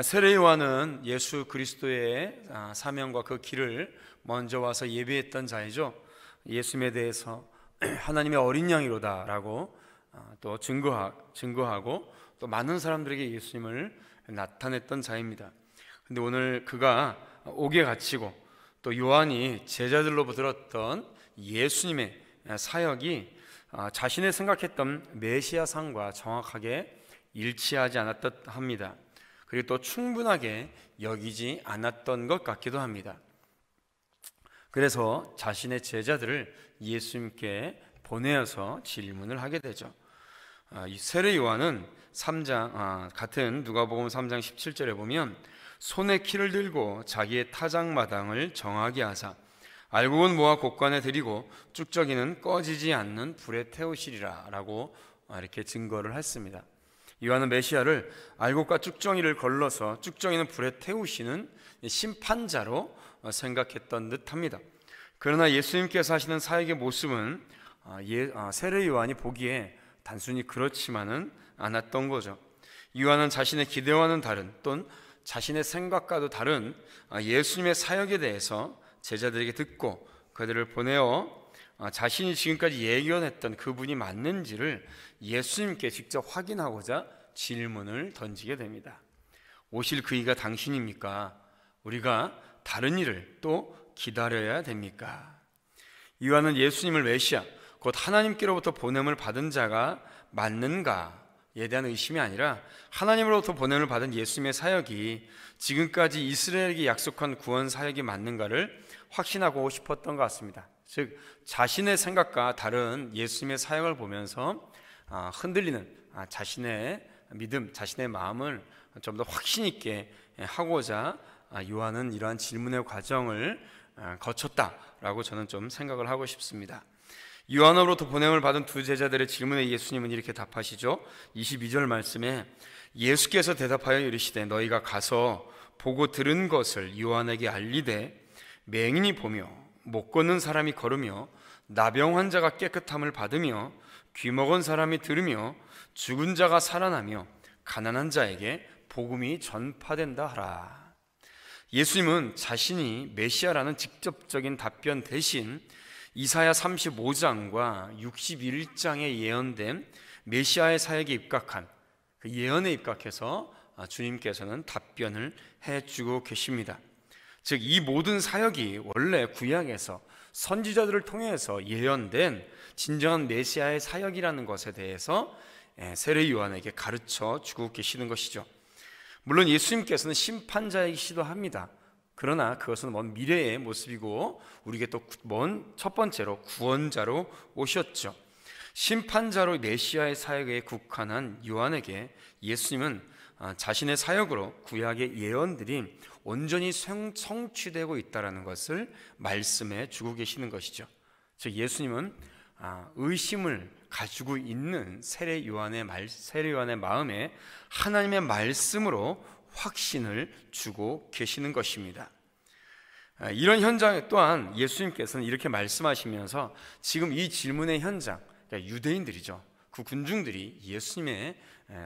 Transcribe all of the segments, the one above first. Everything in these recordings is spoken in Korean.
세례 요한은 예수 그리스도의 사명과 그 길을 먼저 와서 예비했던 자이죠. 예수님에 대해서 하나님의 어린 양이로다 라고 또 증거하고 또 많은 사람들에게 예수님을 나타냈던 자입니다. 근데 오늘 그가 옥에 갇히고 또 요한이 제자들로부터 들었던 예수님의 사역이 자신의 생각했던 메시아상과 정확하게 일치하지 않았듯 합니다. 그리고 또 충분하게 여기지 않았던 것 같기도 합니다. 그래서 자신의 제자들을 예수님께 보내어서 질문을 하게 되죠. 이 세례 요한은 같은 누가복음 3장 17절에 보면 손에 키를 들고 자기의 타작마당을 정하게 하사 알곡은 모아 곡간에 들이고 쭉저기는 꺼지지 않는 불에 태우시리라 라고 이렇게 증거를 했습니다. 요한은 메시아를 알곡과 쭉정이를 걸러서 쭉정이는 불에 태우시는 심판자로 생각했던 듯합니다. 그러나 예수님께서 하시는 사역의 모습은 세례 요한이 보기에 단순히 그렇지만은 않았던 거죠. 요한은 자신의 기대와는 다른 또는 자신의 생각과도 다른 예수님의 사역에 대해서 제자들에게 듣고 그들을 보내어 자신이 지금까지 예견했던 그분이 맞는지를 예수님께 직접 확인하고자 질문을 던지게 됩니다. 오실 그 이가 당신입니까? 우리가 다른 일을 또 기다려야 됩니까? 요한은 예수님을 메시아, 곧 하나님께로부터 보냄을 받은 자가 맞는가에 대한 의심이 아니라 하나님으로부터 보냄을 받은 예수님의 사역이 지금까지 이스라엘에게 약속한 구원 사역이 맞는가를 확신하고 싶었던 것 같습니다. 즉 자신의 생각과 다른 예수님의 사역을 보면서 흔들리는 자신의 믿음, 자신의 마음을 좀 더 확신 있게 하고자 요한은 이러한 질문의 과정을 거쳤다라고 저는 좀 생각을 하고 싶습니다. 요한으로부터 보냄을 받은 두 제자들의 질문에 예수님은 이렇게 답하시죠. 22절 말씀에 예수께서 대답하여 이르시되 너희가 가서 보고 들은 것을 요한에게 알리되 맹인이 보며 못 걷는 사람이 걸으며 나병 환자가 깨끗함을 받으며 귀먹은 사람이 들으며 죽은 자가 살아나며 가난한 자에게 복음이 전파된다 하라. 예수님은 자신이 메시아라는 직접적인 답변 대신 이사야 35장과 61장에 예언된 메시아의 사역에 입각한 그 예언에 입각해서 주님께서는 답변을 해주고 계십니다. 즉 이 모든 사역이 원래 구약에서 선지자들을 통해서 예언된 진정한 메시아의 사역이라는 것에 대해서 세례 요한에게 가르쳐 주고 계시는 것이죠. 물론 예수님께서는 심판자이시기도 합니다. 그러나 그것은 먼 미래의 모습이고 우리에게 또 첫 번째로 구원자로 오셨죠. 심판자로 메시아의 사역에 국한한 요한에게 예수님은 자신의 사역으로 구약의 예언들이 온전히 성취되고 있다는 것을 말씀해 주고 계시는 것이죠. 즉 예수님은 의심을 가지고 있는 세례 요한의 마음에 하나님의 말씀으로 확신을 주고 계시는 것입니다. 이런 현장 또한 예수님께서는 이렇게 말씀하시면서 지금 이 질문의 현장, 그러니까 유대인들이죠. 그 군중들이 예수님의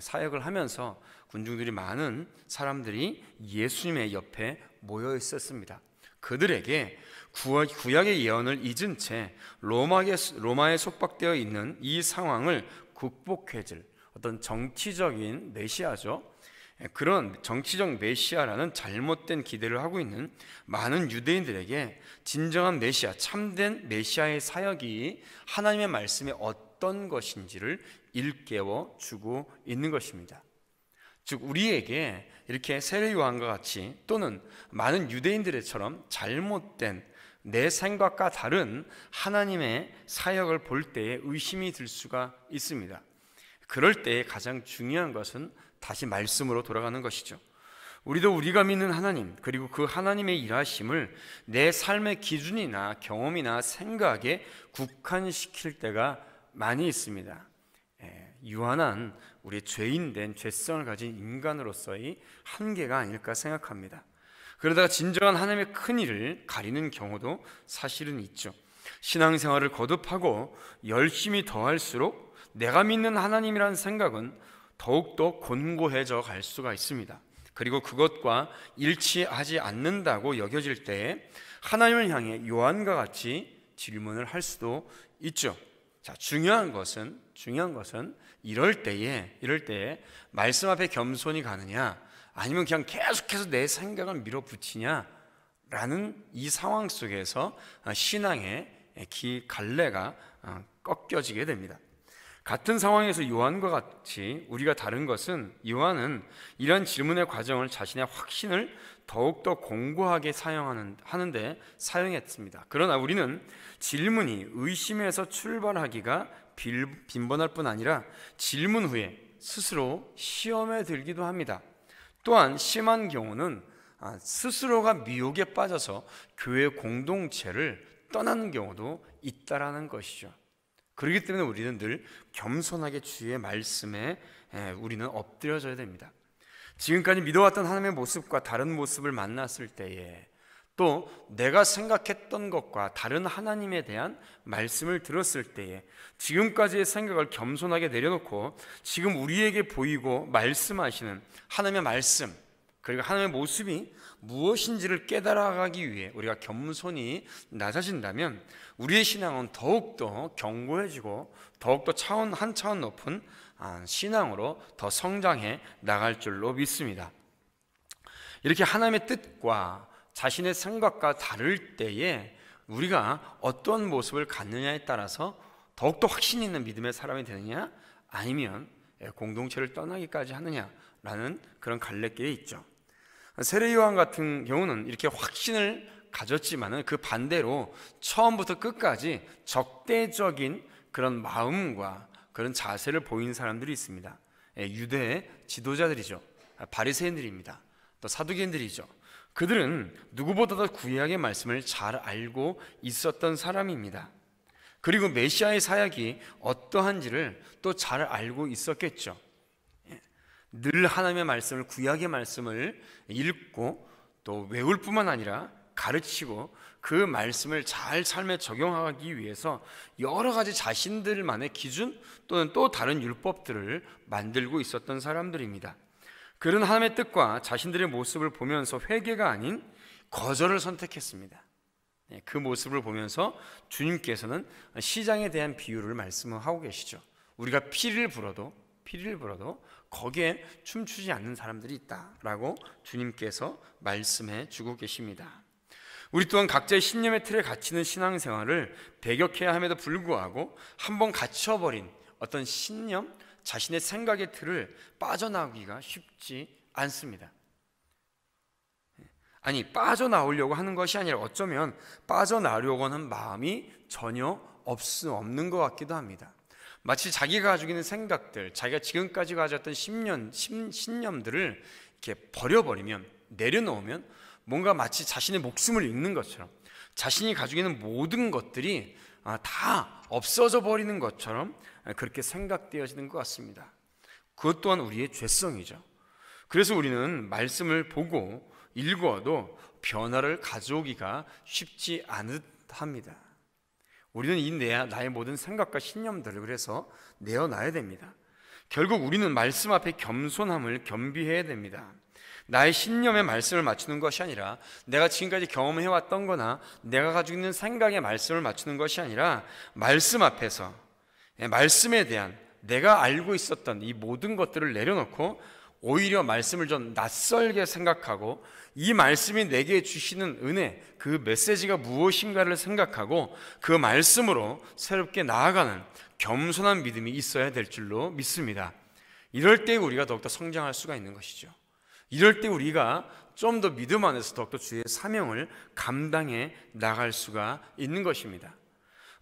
사역을 하면서 군중들이 많은 사람들이 예수님의 옆에 모여 있었습니다. 그들에게 구약의 예언을 잊은 채 로마에 속박되어 있는 이 상황을 극복해줄 어떤 정치적인 메시아죠. 그런 정치적 메시아라는 잘못된 기대를 하고 있는 많은 유대인들에게 진정한 메시아, 참된 메시아의 사역이 하나님의 말씀에 어떤 것인지를 일깨워 주고 있는 것입니다. 즉 우리에게 이렇게 세례 요한과 같이 또는 많은 유대인들처럼 잘못된 내 생각과 다른 하나님의 사역을 볼 때에 의심이 들 수가 있습니다. 그럴 때 가장 중요한 것은 다시 말씀으로 돌아가는 것이죠. 우리도 우리가 믿는 하나님 그리고 그 하나님의 일하심을 내 삶의 기준이나 경험이나 생각에 국한시킬 때가 많이 있습니다. 유한한 우리 죄인된 죄성을 가진 인간으로서의 한계가 아닐까 생각합니다. 그러다가 진정한 하나님의 큰 일을 가리는 경우도 사실은 있죠. 신앙생활을 거듭하고 열심히 더할수록 내가 믿는 하나님이라는 생각은 더욱더 곤고해져 갈 수가 있습니다. 그리고 그것과 일치하지 않는다고 여겨질 때에 하나님을 향해 요한과 같이 질문을 할 수도 있죠. 자, 중요한 것은 이럴 때에 말씀 앞에 겸손히 가느냐, 아니면 그냥 계속해서 내 생각을 밀어붙이냐라는 이 상황 속에서 신앙의 갈래가 꺾여지게 됩니다. 같은 상황에서 요한과 같이 우리가 다른 것은, 요한은 이런 질문의 과정을 자신의 확신을 더욱더 공고하게 하는데 사용했습니다. 그러나 우리는 질문이 의심에서 출발하기가 빈번할 뿐 아니라 질문 후에 스스로 시험에 들기도 합니다. 또한 심한 경우는 스스로가 미혹에 빠져서 교회 공동체를 떠나는 경우도 있다라는 것이죠. 그렇기 때문에 우리는 늘 겸손하게 주의 말씀에 우리는 엎드려져야 됩니다. 지금까지 믿어왔던 하나님의 모습과 다른 모습을 만났을 때에, 또 내가 생각했던 것과 다른 하나님에 대한 말씀을 들었을 때에 지금까지의 생각을 겸손하게 내려놓고 지금 우리에게 보이고 말씀하시는 하나님의 말씀, 그리고 하나님의 모습이 무엇인지를 깨달아가기 위해 우리가 겸손히 낮아진다면 우리의 신앙은 더욱더 견고해지고 더욱더 한 차원 높은 신앙으로 더 성장해 나갈 줄로 믿습니다. 이렇게 하나님의 뜻과 자신의 생각과 다를 때에 우리가 어떤 모습을 갖느냐에 따라서 더욱더 확신 있는 믿음의 사람이 되느냐, 아니면 공동체를 떠나기까지 하느냐라는 그런 갈래길에 있죠. 세례 요한 같은 경우는 이렇게 확신을 가졌지만은 그 반대로 처음부터 끝까지 적대적인 그런 마음과 그런 자세를 보이는 사람들이 있습니다. 유대의 지도자들이죠. 바리새인들입니다. 또 사두개인들이죠. 그들은 누구보다도 구약의 말씀을 잘 알고 있었던 사람입니다. 그리고 메시아의 사역이 어떠한지를 또 잘 알고 있었겠죠. 늘 하나님의 말씀을, 구약의 말씀을 읽고 또 외울 뿐만 아니라 가르치고 그 말씀을 잘 삶에 적용하기 위해서 여러 가지 자신들만의 기준 또는 또 다른 율법들을 만들고 있었던 사람들입니다. 그런 하나님의 뜻과 자신들의 모습을 보면서 회개가 아닌 거절을 선택했습니다. 그 모습을 보면서 주님께서는 시장에 대한 비유를 말씀하고 계시죠. 우리가 피리를 불어도 거기에 춤추지 않는 사람들이 있다라고 주님께서 말씀해 주고 계십니다. 우리 또한 각자의 신념의 틀에 갇히는 신앙생활을 배격해야 함에도 불구하고 한번 갇혀버린 어떤 신념, 자신의 생각의 틀을 빠져나오기가 쉽지 않습니다. 아니, 빠져나오려고 하는 것이 아니라 어쩌면 빠져나오려고 하는 마음이 전혀 없는 것 같기도 합니다. 마치 자기가 가지고 있는 생각들, 자기가 지금까지 가졌던 신념들을 이렇게 버려버리면, 내려놓으면 뭔가 마치 자신의 목숨을 잃는 것처럼, 자신이 가지고 있는 모든 것들이 다 없어져 버리는 것처럼 그렇게 생각되어지는 것 같습니다. 그것 또한 우리의 죄성이죠. 그래서 우리는 말씀을 보고 읽어도 변화를 가져오기가 쉽지 않답니다. 우리는 나의 모든 생각과 신념들을 그래서 내어놔야 됩니다. 결국 우리는 말씀 앞에 겸손함을 겸비해야 됩니다. 나의 신념에 말씀을 맞추는 것이 아니라, 내가 지금까지 경험해왔던 거나 내가 가지고 있는 생각에 말씀을 맞추는 것이 아니라, 말씀 앞에서 말씀에 대한 내가 알고 있었던 이 모든 것들을 내려놓고 오히려 말씀을 좀 낯설게 생각하고, 이 말씀이 내게 주시는 은혜, 그 메시지가 무엇인가를 생각하고 그 말씀으로 새롭게 나아가는 겸손한 믿음이 있어야 될 줄로 믿습니다. 이럴 때 우리가 더욱더 성장할 수가 있는 것이죠. 이럴 때 우리가 좀 더 믿음 안에서 더욱더 주의 사명을 감당해 나갈 수가 있는 것입니다.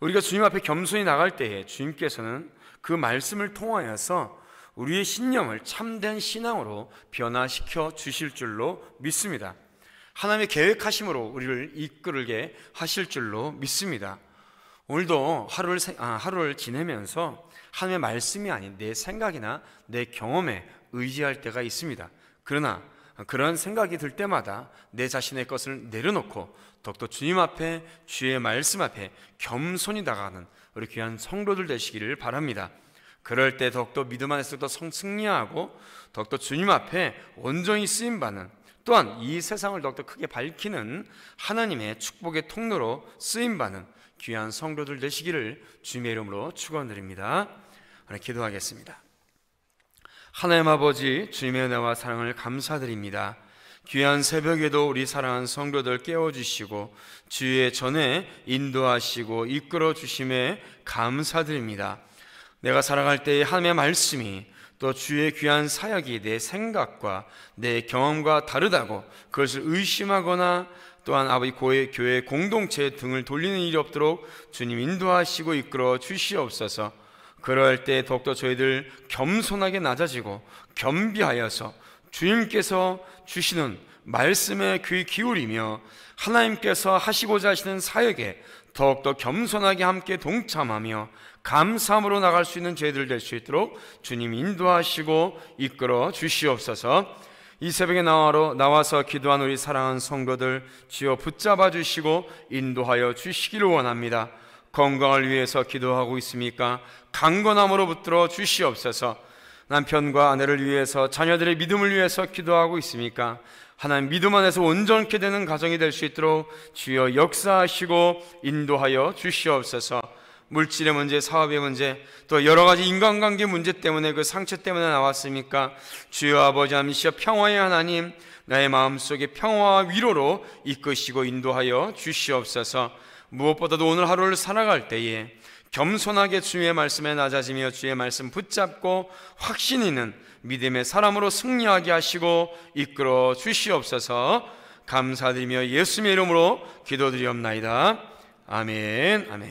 우리가 주님 앞에 겸손히 나갈 때에 주님께서는 그 말씀을 통하여서 우리의 신념을 참된 신앙으로 변화시켜 주실 줄로 믿습니다. 하나님의 계획하심으로 우리를 이끌게 하실 줄로 믿습니다. 오늘도 하루를 지내면서 하나님의 말씀이 아닌 내 생각이나 내 경험에 의지할 때가 있습니다. 그러나 그런 생각이 들 때마다 내 자신의 것을 내려놓고 더욱더 주님 앞에, 주의 말씀 앞에 겸손히 나가는 우리 귀한 성도들 되시기를 바랍니다. 그럴 때 더욱더 믿음 안에서 더 승리하고 더욱더 주님 앞에 온전히 쓰임받는, 또한 이 세상을 더욱더 크게 밝히는 하나님의 축복의 통로로 쓰임받는 귀한 성도들 되시기를 주님의 이름으로 축원드립니다. 기도하겠습니다. 하나님 아버지, 주님의 은혜와 사랑을 감사드립니다. 귀한 새벽에도 우리 사랑하는 성도들 깨워주시고 주의 전에 인도하시고 이끌어 주심에 감사드립니다. 내가 살아갈 때의 하나님의 말씀이 또 주의 귀한 사역이 내 생각과 내 경험과 다르다고 그것을 의심하거나 또한 아버지 교회 공동체 등을 돌리는 일이 없도록 주님 인도하시고 이끌어 주시옵소서. 그럴 때 더욱더 저희들 겸손하게 낮아지고 겸비하여서 주님께서 주시는 말씀에 귀 기울이며 하나님께서 하시고자 하시는 사역에 더욱더 겸손하게 함께 동참하며 감사함으로 나갈 수 있는 저희들 될 수 있도록 주님 인도하시고 이끌어 주시옵소서. 이 새벽에 나와서 기도한 우리 사랑하는 성도들 주여 붙잡아 주시고 인도하여 주시기를 원합니다. 건강을 위해서 기도하고 있습니까? 강건함으로 붙들어 주시옵소서. 남편과 아내를 위해서, 자녀들의 믿음을 위해서 기도하고 있습니까? 하나님 믿음 안에서 온전케 되는 가정이 될 수 있도록 주여 역사하시고 인도하여 주시옵소서. 물질의 문제, 사업의 문제, 또 여러 가지 인간관계 문제 때문에 그 상처 때문에 나왔습니까? 주여 아버지 하나님이시여 평화의 하나님, 나의 마음속에 평화와 위로로 이끄시고 인도하여 주시옵소서. 무엇보다도 오늘 하루를 살아갈 때에 겸손하게 주의 말씀에 낮아지며 주의 말씀 붙잡고 확신 있는 믿음의 사람으로 승리하게 하시고 이끌어 주시옵소서. 감사드리며 예수님의 이름으로 기도드리옵나이다. 아멘. 아멘.